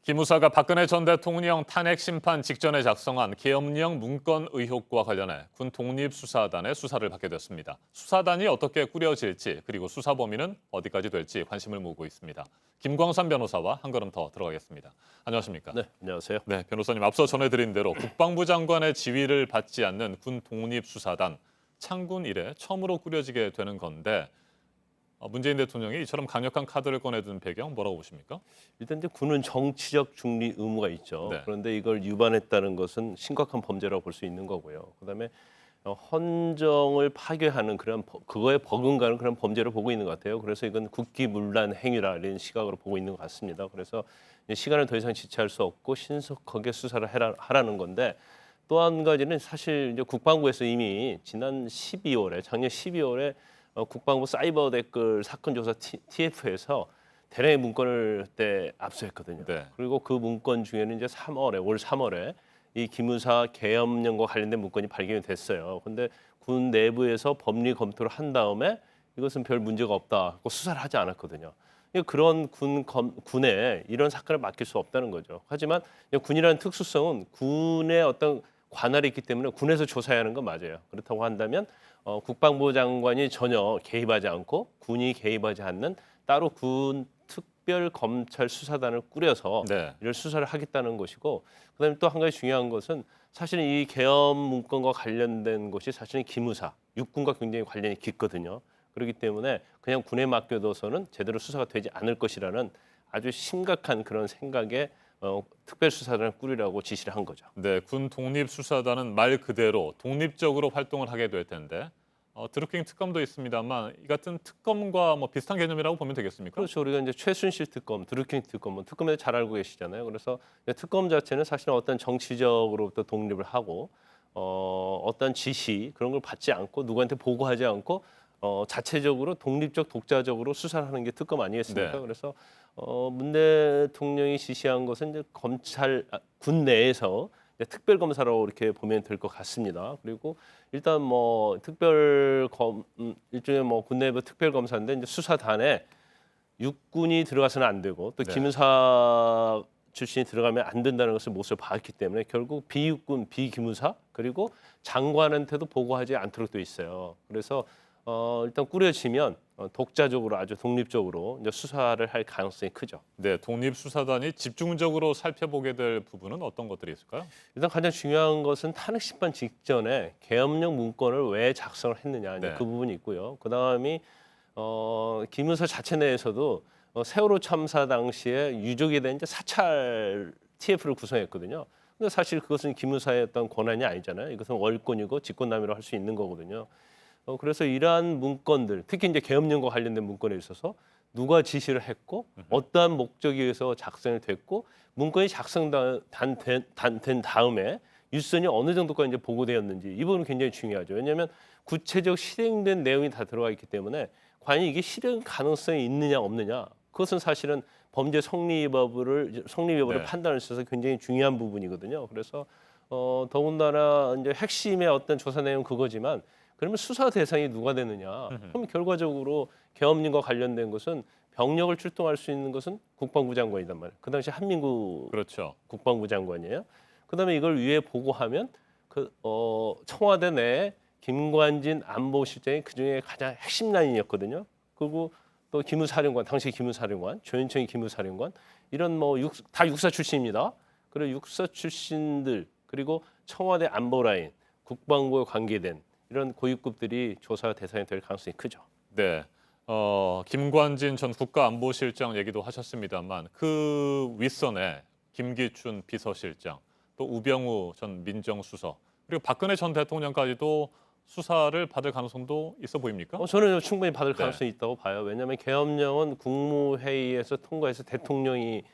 기무사가 박근혜 전 대통령 탄핵 심판 직전에 작성한 계엄령 문건 의혹과 관련해 군 독립수사단의 수사를 받게 됐습니다. 수사단이 어떻게 꾸려질지 그리고 수사 범위는 어디까지 될지 관심을 모으고 있습니다. 김광삼 변호사와 한 걸음 더 들어가겠습니다. 안녕하십니까? 네, 안녕하세요. 네, 변호사님 앞서 전해드린 대로 국방부 장관의 지휘를 받지 않는 군 독립수사단 창군 이래 처음으로 꾸려지게 되는 건데 문재인 대통령이 이처럼 강력한 카드를 꺼내든 배경 뭐라고 보십니까? 일단 이제 군은 정치적 중리 의무가 있죠. 네. 그런데 이걸 위반했다는 것은 심각한 범죄라고 볼 수 있는 거고요. 그다음에 헌정을 파괴하는 그런 그거에 버금가는 그런 범죄를 보고 있는 것 같아요. 그래서 이건 국기문란 행위라는 시각으로 보고 있는 것 같습니다. 그래서 이제 시간을 더 이상 지체할 수 없고 신속하게 수사를 하라는 건데 또 한 가지는 사실 이제 국방부에서 이미 지난 12월에 작년 12월에 국방부 사이버 댓글 사건 조사 TF에서 대량의 문건을 그때 압수했거든요. 네. 그리고 그 문건 중에는 이제 올 3월에 이 기무사 계엄령과 관련된 문건이 발견이 됐어요. 그런데 군 내부에서 법리 검토를 한 다음에 이것은 별 문제가 없다. 수사를 하지 않았거든요. 그런 군에 이런 사건을 맡길 수 없다는 거죠. 하지만 군이라는 특수성은 군의 어떤 관할이 있기 때문에 군에서 조사해야 하는 건 맞아요. 그렇다고 한다면 국방부 장관이 전혀 개입하지 않고 군이 개입하지 않는 따로 군 특별검찰수사단을 꾸려서 네. 이를 수사를 하겠다는 것이고, 그다음에 또 한 가지 중요한 것은 사실은 이 계엄 문건과 관련된 것이 사실은 기무사, 육군과 굉장히 관련이 깊거든요. 그렇기 때문에 그냥 군에 맡겨둬서는 제대로 수사가 되지 않을 것이라는 아주 심각한 그런 생각에 특별수사단을 꾸리라고 지시를 한 거죠. 네, 군 독립수사단은 말 그대로 독립적으로 활동을 하게 될 텐데 드루킹 특검도 있습니다만 이 같은 특검과 뭐 비슷한 개념이라고 보면 되겠습니까? 그렇죠. 우리가 이제 최순실 특검, 드루킹 특검, 특검에 잘 알고 계시잖아요. 그래서 특검 자체는 사실은 어떤 정치적으로부터 독립을 하고 어떤 지시 그런 걸 받지 않고 누구한테 보고하지 않고 자체적으로 독립적 독자적으로 수사를 하는 게 특검 아니겠습니까? 네. 그래서 문 대통령이 지시한 것은 이제 군 내에서 이제 특별검사로 이렇게 보면 될 것 같습니다. 그리고 일단 뭐 일종의 뭐 군 내부 특별검사인데 이제 수사단에 육군이 들어가서는 안 되고 또 네. 기무사 출신이 들어가면 안 된다는 것을 모습을 봤기 때문에 결국 비육군, 비기무사 그리고 장관한테도 보고하지 않도록 돼 있어요. 그래서 일단 꾸려지면 독자적으로 아주 독립적으로 이제 수사를 할 가능성이 크죠. 네, 독립수사단이 집중적으로 살펴보게 될 부분은 어떤 것들이 있을까요? 일단 가장 중요한 것은 탄핵 심판 직전에 계엄령 문건을 왜 작성을 했느냐 이제 네. 그 부분이 있고요. 그 다음이 기무사 자체 내에서도 세월호 참사 당시에 유족에 대한 이제 사찰 TF를 구성했거든요. 근데 사실 그것은 기무사의 어떤 권한이 아니잖아요. 이것은 월권이고 직권남용으로 할 수 있는 거거든요. 그래서 이러한 문건들, 특히 이제 계엄령과 관련된 문건에 있어서 누가 지시를 했고 어떠한 목적에 의해서 작성이 됐고 문건이 된 다음에 유선이 어느 정도까지 이제 보고되었는지 이 부분은 굉장히 중요하죠. 왜냐하면 구체적 실행된 내용이 다 들어가 있기 때문에 과연 이게 실행 가능성이 있느냐 없느냐 그것은 사실은 범죄 성립 여부를 네. 판단할 수 있어서 굉장히 중요한 부분이거든요. 그래서 더군다나 이제 핵심의 어떤 조사 내용 그거지만 그러면 수사 대상이 누가 되느냐? 그럼 결과적으로 계엄령과 관련된 것은 병력을 출동할 수 있는 것은 국방부 장관이단 말이에요. 그 당시 한민구 그렇죠. 국방부 장관이에요. 그다음에 이걸 위에 보고하면 청와대 내에 김관진 안보실장이 그중에 가장 핵심 라인이었거든요. 그리고 또 기무사령관, 당시 기무사령관, 조현청이 기무사령관 이런 뭐 다 육사 출신입니다. 그리고 육사 출신들 그리고 청와대 안보 라인, 국방부에 관계된 이런 고위급들이 조사 대상이 될 가능성이 크죠. 네. 김관진 전 국가안보실장 얘기도 하셨습니다만 그 윗선에 김기춘 비서실장, 또 우병우 전 민정수석, 그리고 박근혜 전 대통령까지도 수사를 받을 가능성도 있어 보입니까? 저는 충분히 받을 네. 가능성이 있다고 봐요. 왜냐하면 계엄령은 국무회의에서 통과해서 대통령이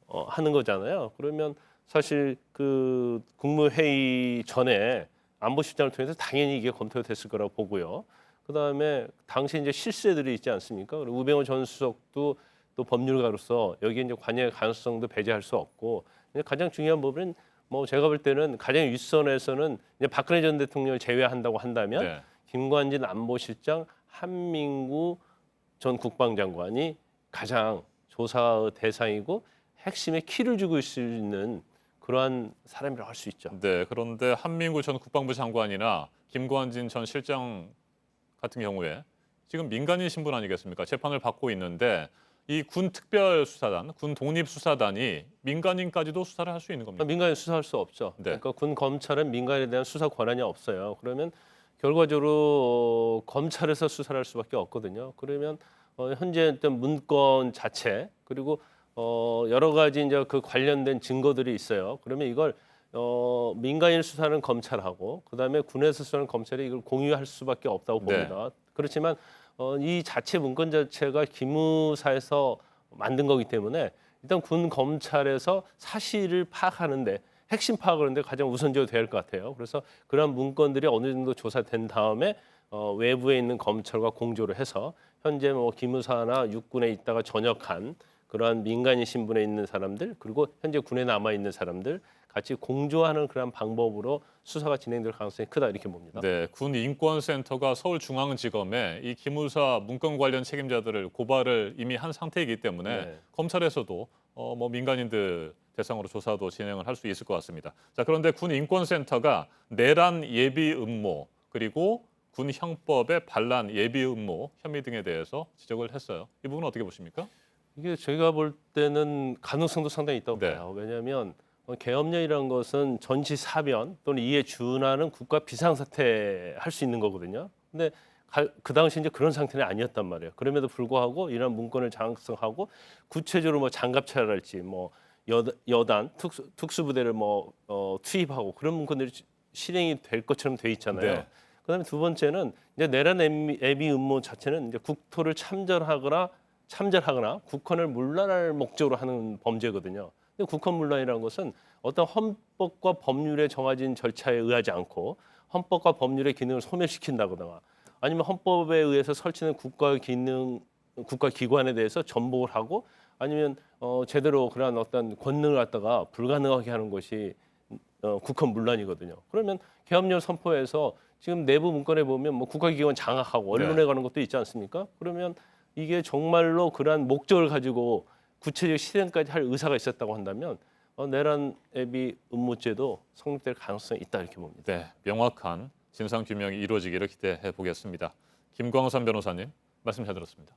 하는 거잖아요. 그러면 사실 그 국무회의 전에 안보실장을 통해서 당연히 이게 검토가 됐을 거라고 보고요. 그다음에 당시 이제 실세들이 있지 않습니까? 그리고 우병우 전 수석도 또 법률가로서 여기에 이제 관여의 가능성도 배제할 수 없고 가장 중요한 부분은 뭐 제가 볼 때는 가장 윗선에서는 이제 박근혜 전 대통령을 제외한다고 한다면 네. 김관진 안보실장, 한민구 전 국방장관이 가장 조사 대상이고 핵심의 키를 쥐고 있을 수 있는 그러한 사람이라고 할 수 있죠. 네, 그런데 한민구 전 국방부 장관이나 김관진 전 실장 같은 경우에 지금 민간인 신분 아니겠습니까? 재판을 받고 있는데 이 군 특별수사단, 군 독립수사단이 민간인까지도 수사를 할 수 있는 겁니다. 민간인 수사할 수 없죠. 네. 그러니까 군 검찰은 민간에 대한 수사 권한이 없어요. 그러면 결과적으로 검찰에서 수사를 할 수밖에 없거든요. 그러면 현재 어떤 문건 자체 그리고 여러 가지 이제 그 관련된 증거들이 있어요. 그러면 이걸 민간인 수사는 검찰하고 그다음에 군에서 수사는 검찰이 이걸 공유할 수밖에 없다고 네. 봅니다. 그렇지만 이 자체 문건 자체가 기무사에서 만든 거기 때문에 일단 군 검찰에서 사실을 파악하는데 핵심 파악을 하는데 가장 우선적으로 돼야 할 것 같아요. 그래서 그런 문건들이 어느 정도 조사된 다음에 외부에 있는 검찰과 공조를 해서 현재 뭐 기무사나 육군에 있다가 전역한 그러한 민간인 신분에 있는 사람들 그리고 현재 군에 남아 있는 사람들 같이 공조하는 그런 방법으로 수사가 진행될 가능성이 크다 이렇게 봅니다. 네, 군 인권센터가 서울중앙지검에 이 기무사 문건 관련 책임자들을 고발을 이미 한 상태이기 때문에 네. 검찰에서도 뭐 민간인들 대상으로 조사도 진행을 할 수 있을 것 같습니다. 자, 그런데 군 인권센터가 내란 예비 음모 그리고 군 형법의 반란 예비 음모 혐의 등에 대해서 지적을 했어요. 이 부분은 어떻게 보십니까? 이게 제가 볼 때는 가능성도 상당히 있다고 네. 봐요. 왜냐하면 계엄령이라는 것은 전시 사변 또는 이에 준하는 국가 비상사태 할 수 있는 거거든요. 근데 그 당시 이제 그런 상태는 아니었단 말이에요. 그럼에도 불구하고 이런 문건을 작성하고 구체적으로 뭐 장갑차랄지 뭐 여단 특수부대를 뭐 투입하고 그런 문건들이 실행이 될 것처럼 돼 있잖아요. 네. 그다음에 두 번째는 이제 내란 애비 음모 자체는 이제 국토를 참전하거나 국헌을 문란할 목적으로 하는 범죄거든요. 근데 국헌 문란이라는 것은 어떤 헌법과 법률에 정해진 절차에 의하지 않고 헌법과 법률의 기능을 소멸시킨다거나 아니면 헌법에 의해서 설치된 국가 기관에 대해서 전복을 하고 아니면 제대로 그러한 어떤 권능을 갖다가 불가능하게 하는 것이 국헌 문란이거든요. 그러면 계엄령 선포에서 지금 내부 문건에 보면 뭐 국가기관 장악하고 언론에 네. 가는 것도 있지 않습니까? 그러면 이게 정말로 그러한 목적을 가지고 구체적 실행까지 할 의사가 있었다고 한다면 내란 애비 음모죄도 성립될 가능성이 있다 이렇게 봅니다. 네, 명확한 진상 규명이 이루어지기를 기대해 보겠습니다. 김광선 변호사님 말씀 잘 들었습니다.